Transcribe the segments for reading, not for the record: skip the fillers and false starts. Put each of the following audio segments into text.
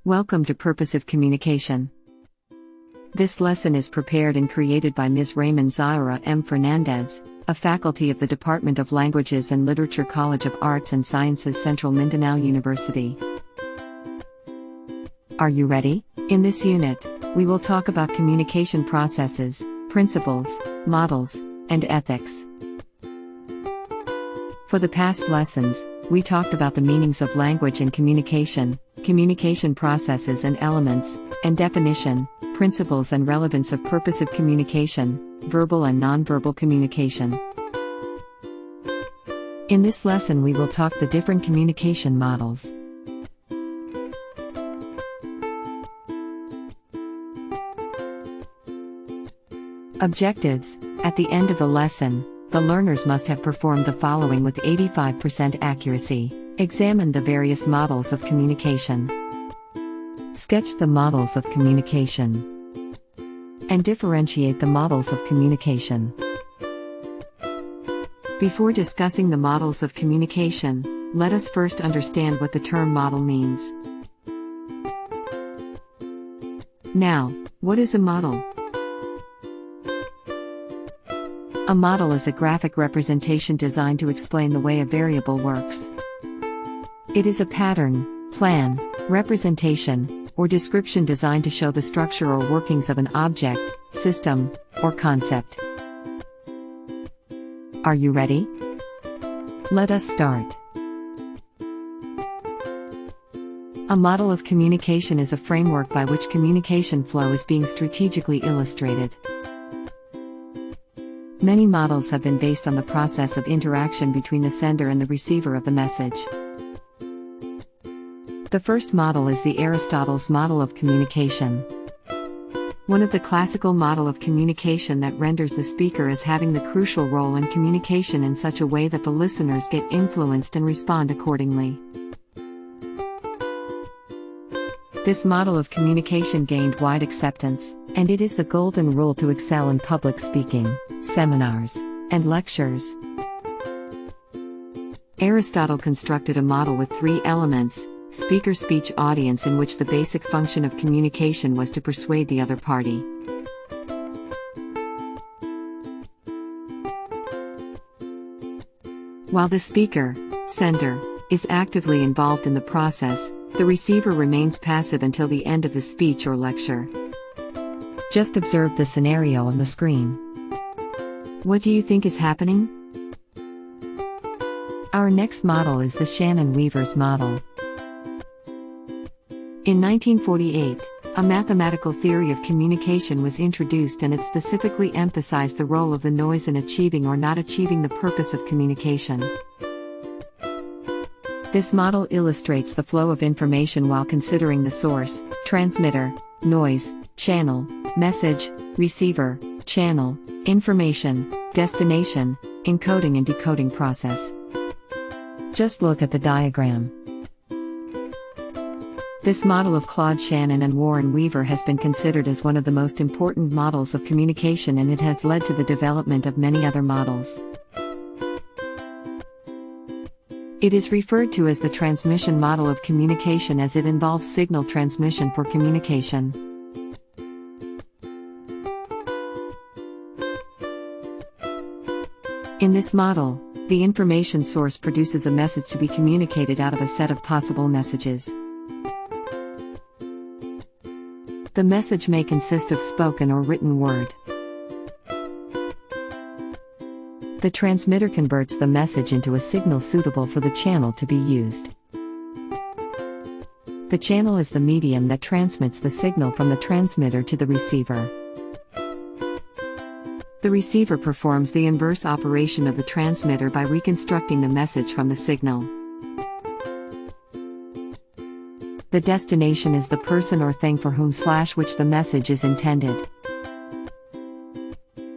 Welcome to Purposive Communication. This lesson is prepared and created by Ms. Raymond Zaira M. Fernandez, a faculty of the Department of Languages and Literature, College of Arts and Sciences, Central Mindanao University. Are you ready? In this unit, we will talk about communication processes, principles, models, and ethics. For the past lessons, we talked about the meanings of language and communication processes and elements, and definition, principles and relevance of purposive communication, verbal and nonverbal communication. In this lesson we will talk the different communication models. Objectives. At the end of the lesson, the learners must have performed the following with 85% accuracy. Examine the various models of communication. Sketch the models of communication. And differentiate the models of communication. Before discussing the models of communication, let us first understand what the term model means. Now, what is a model? A model is a graphic representation designed to explain the way a variable works. It is a pattern, plan, representation, or description designed to show the structure or workings of an object, system, or concept. Are you ready? Let us start. A model of communication is a framework by which communication flow is being strategically illustrated. Many models have been based on the process of interaction between the sender and the receiver of the message. The first model is the Aristotle's model of communication. One of the classical model of communication that renders the speaker as having the crucial role in communication in such a way that the listeners get influenced and respond accordingly. This model of communication gained wide acceptance, and it is the golden rule to excel in public speaking, seminars, and lectures. Aristotle constructed a model with three elements: speaker, speech, audience, in which the basic function of communication was to persuade the other party. While the speaker, sender, is actively involved in the process, the receiver remains passive until the end of the speech or lecture. Just observe the scenario on the screen. What do you think is happening? Our next model is the Shannon-Weaver's model. In 1948, a mathematical theory of communication was introduced, and it specifically emphasized the role of the noise in achieving or not achieving the purpose of communication. This model illustrates the flow of information while considering the source, transmitter, noise, channel, message, receiver, channel, information, destination, encoding and decoding process. Just look at the diagram. This model of Claude Shannon and Warren Weaver has been considered as one of the most important models of communication, and it has led to the development of many other models. It is referred to as the transmission model of communication as it involves signal transmission for communication. In this model, the information source produces a message to be communicated out of a set of possible messages. The message may consist of spoken or written word. The transmitter converts the message into a signal suitable for the channel to be used. The channel is the medium that transmits the signal from the transmitter to the receiver. The receiver performs the inverse operation of the transmitter by reconstructing the message from the signal. The destination is the person or thing for whom/which the message is intended.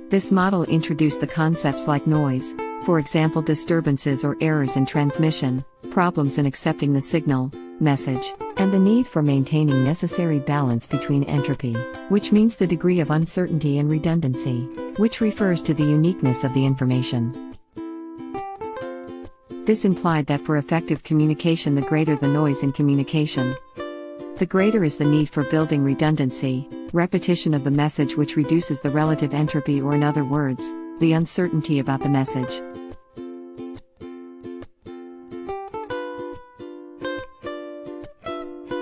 This model introduced the concepts like noise, for example disturbances or errors in transmission, problems in accepting the signal, message, and the need for maintaining necessary balance between entropy, which means the degree of uncertainty, and redundancy, which refers to the uniqueness of the information. This implied that for effective communication, the greater the noise in communication, The greater is the need for building redundancy, repetition of the message, which reduces the relative entropy, or in other words, the uncertainty about the message.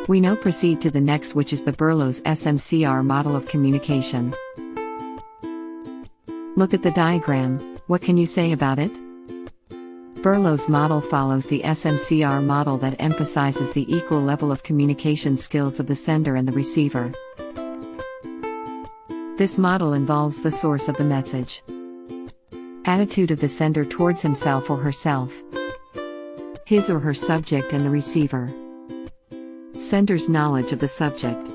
We now proceed to the next, which is the BERLO'S SMCR model of communication. Look at the diagram. What can you say about it? BERLO'S model follows the SMCR model that emphasizes the equal level of communication skills of the sender and the receiver. This model involves the source of the message, attitude of the sender towards himself or herself, his or her subject, and the receiver, sender's knowledge of the subject,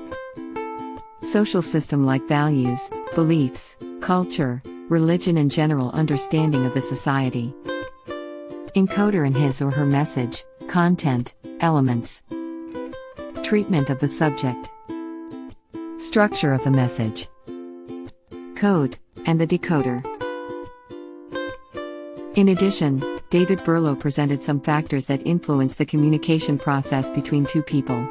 social system like values, beliefs, culture, religion, and general understanding of the society, encoder and his or her message, content, elements, treatment of the subject, structure of the message, code, and the decoder. In addition, David Berlo presented some factors that influence the communication process between two people.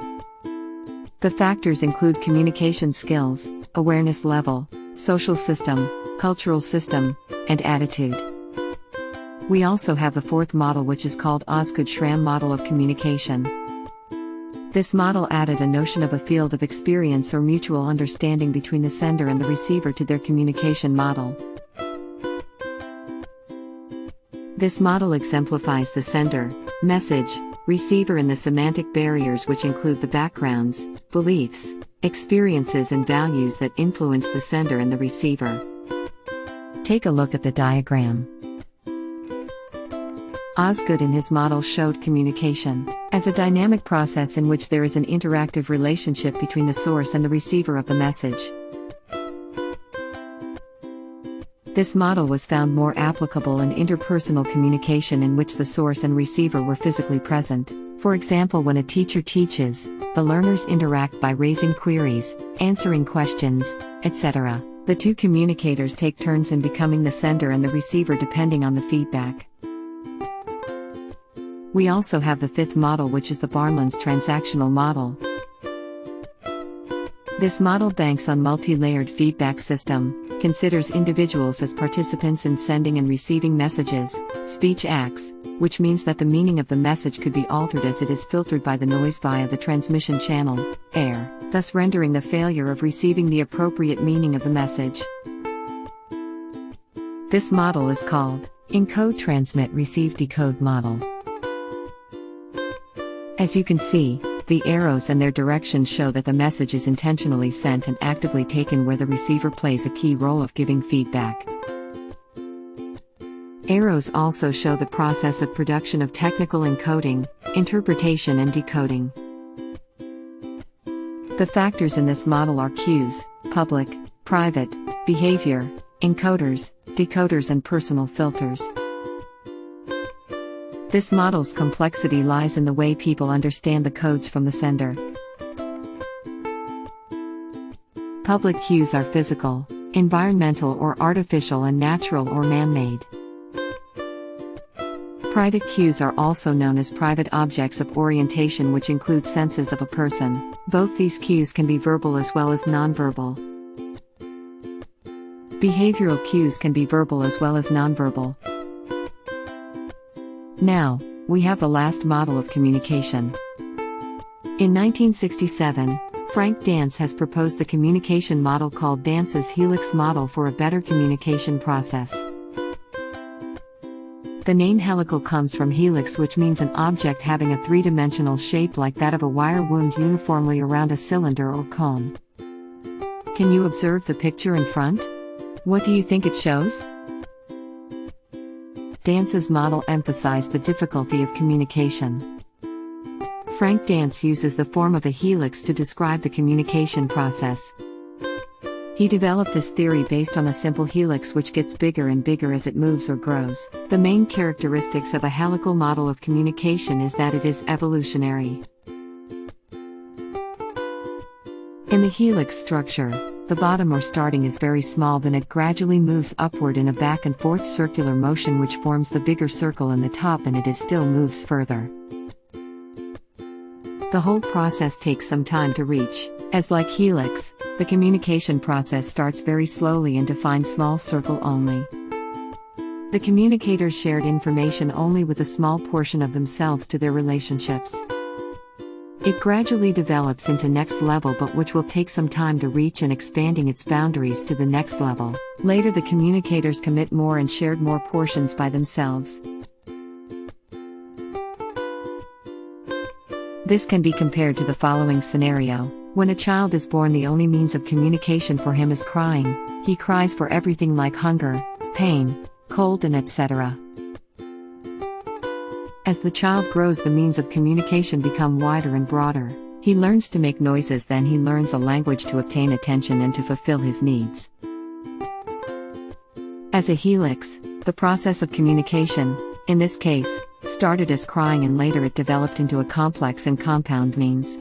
The factors include communication skills, awareness level, social system, cultural system, and attitude. We also have the fourth model, which is called OSGOOD-SCHRAMM model of communication. This model added a notion of a field of experience or mutual understanding between the sender and the receiver to their communication model. This model exemplifies the sender, message, receiver, and the semantic barriers, which include the backgrounds, beliefs, experiences, and values that influence the sender and the receiver. Take a look at the diagram. Osgood in his model showed communication as a dynamic process in which there is an interactive relationship between the source and the receiver of the message. This model was found more applicable in interpersonal communication in which the source and receiver were physically present. For example, when a teacher teaches, the learners interact by raising queries, answering questions, etc. The two communicators take turns in becoming the sender and the receiver depending on the feedback. We also have the fifth model, which is the BARNLUND'S transactional model. This model banks on multi-layered feedback system, considers individuals as participants in sending and receiving messages, speech acts, which means that the meaning of the message could be altered as it is filtered by the noise via the transmission channel, air, thus rendering the failure of receiving the appropriate meaning of the message. This model is called encode, transmit, receive, decode model. As you can see, the arrows and their directions show that the message is intentionally sent and actively taken, where the receiver plays a key role of giving feedback. Arrows also show the process of production of technical encoding, interpretation, and decoding. The factors in this model are cues, public, private, behavior, encoders, decoders, and personal filters. This model's complexity lies in the way people understand the codes from the sender. Public cues are physical, environmental or artificial, and natural or man-made. Private cues are also known as private objects of orientation, which include senses of a person. Both these cues can be verbal as well as nonverbal. Behavioral cues can be verbal as well as nonverbal. Now, we have the last model of communication. In 1967, Frank Dance has proposed the communication model called Dance's Helix model for a better communication process. The name helical comes from helix, which means an object having a three-dimensional shape like that of a wire wound uniformly around a cylinder or cone. Can you observe the picture in front? What do you think it shows? Dance's model emphasized the difficulty of communication. Frank Dance uses the form of a helix to describe the communication process. He developed this theory based on a simple helix which gets bigger and bigger as it moves or grows. The main characteristics of a helical model of communication is that it is evolutionary. In the helix structure, the bottom or starting is very small, then it gradually moves upward in a back and forth circular motion which forms the bigger circle in the top, and it still moves further. The whole process takes some time to reach, as like helix, the communication process starts very slowly and defines small circle only. The communicators shared information only with a small portion of themselves to their relationships. It gradually develops into next level, but which will take some time to reach and expanding its boundaries to the next level. Later the communicators commit more and shared more portions by themselves. This can be compared to the following scenario. When a child is born, the only means of communication for him is crying. He cries for everything like hunger, pain, cold, and etc. As the child grows, the means of communication become wider and broader. He learns to make noises, then he learns a language to obtain attention and to fulfill his needs. As a helix, the process of communication, in this case, started as crying and later it developed into a complex and compound means.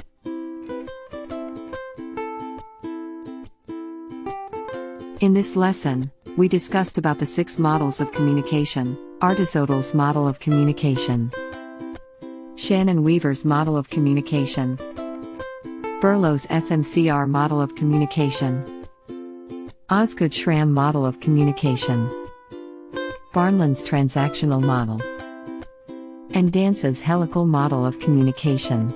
In this lesson, we discussed about the 6 models of communication: Aristotle's model of communication, Shannon-Weaver's model of communication, BERLO'S SMCR model of communication, OSGOOD-SCHRAMM model of communication, BARNLUND'S transactional model, and Dance's helical model of communication.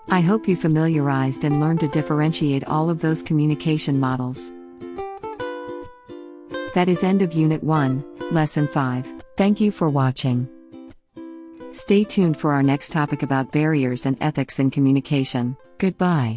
I hope you familiarized and learned to differentiate all of those communication models. That is end of Unit 1, Lesson 5. Thank you for watching. Stay tuned for our next topic about barriers and ethics in communication. Goodbye.